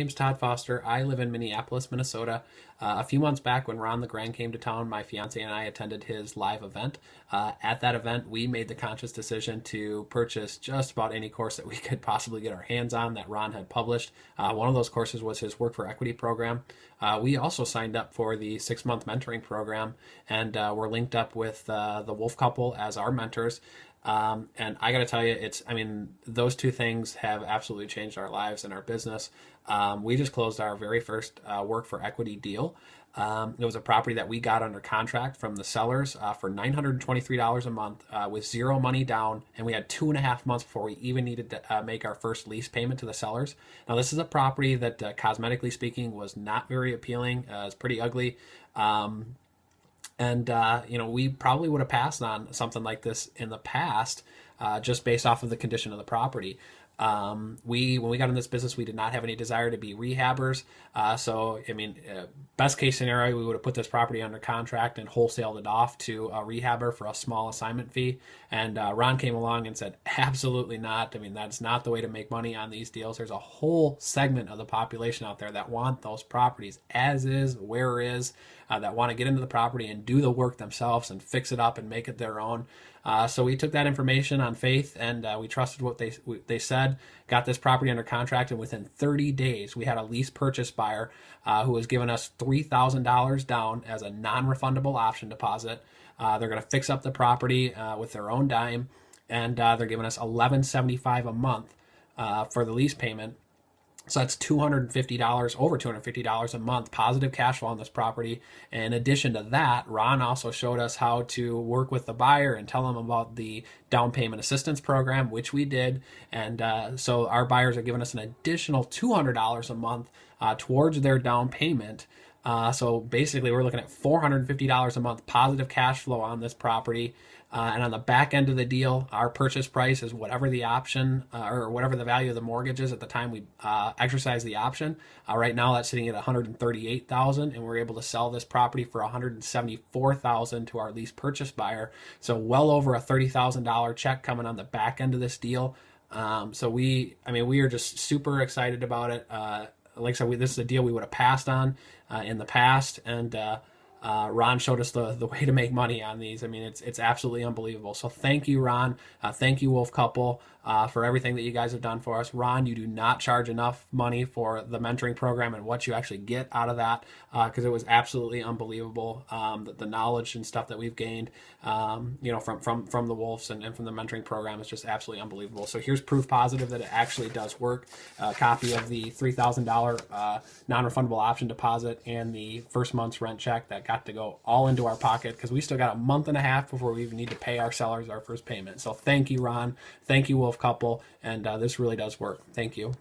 name's Todd Foster. I live in Minneapolis, Minnesota. A few months back, when Ron LeGrand came to town, my fiance and I attended his live event. At that event, we made the conscious decision to purchase just about any course that we could possibly get our hands on that Ron had published. One of those courses was his Work for Equity program. We also signed up for the 6-month mentoring program, and we're linked up with the Wolf couple as our mentors. And I got to tell you, those two things have absolutely changed our lives and our business. We just closed our very first Work for Equity deal. It was a property that we got under contract from the sellers for $923 a month with zero money down, and we had 2.5 months before we even needed to make our first lease payment to the sellers. Now, this is a property that, cosmetically speaking, was not very appealing. It's pretty ugly. We probably would have passed on something like this in the past, just based off of the condition of the property. When we got in this business, we did not have any desire to be rehabbers. Best case scenario, we would have put this property under contract and wholesaled it off to a rehabber for a small assignment fee. And Ron came along and said, absolutely not. That's not the way to make money on these deals. There's a whole segment of the population out there that want those properties as is, where is, that want to get into the property and do the work themselves and fix it up and make it their own. So we took that information on faith, and we trusted what they said, got this property under contract, and within 30 days, we had a lease purchase buyer who was giving us $3,000 down as a non-refundable option deposit. They're going to fix up the property with their own dime, and they're giving us $1,175 a month for the lease payment. So that's $250, over $250 a month positive cash flow on this property. And in addition to that, Ron also showed us how to work with the buyer and tell them about the down payment assistance program, which we did. And so our buyers are giving us an additional $200 a month towards their down payment. So basically, we're looking at $450 a month positive cash flow on this property. And on the back end of the deal, our purchase price is whatever the option or whatever the value of the mortgage is at the time we exercise the option. Right now, that's sitting at $138,000, and we're able to sell this property for $174,000 to our lease purchase buyer. So well over a $30,000 check coming on the back end of this deal. So we are just super excited about it. Like I said, this is a deal we would have passed on in the past, and Ron showed us the way to make money on these. It's absolutely unbelievable. So thank you, Ron. Thank you, Wolf Couple, for everything that you guys have done for us. Ron, you do not charge enough money for the mentoring program and what you actually get out of that, because it was absolutely unbelievable. The knowledge and stuff that we've gained, from the Wolves and from the mentoring program is just absolutely unbelievable. So here's proof positive that it actually does work. A copy of the $3,000 non-refundable option deposit and the first month's rent check that got to go all into our pocket, because we still got a month and a half before we even need to pay our sellers our first payment. So thank you, Ron. Thank you, Wolf Couple. And this really does work. Thank you.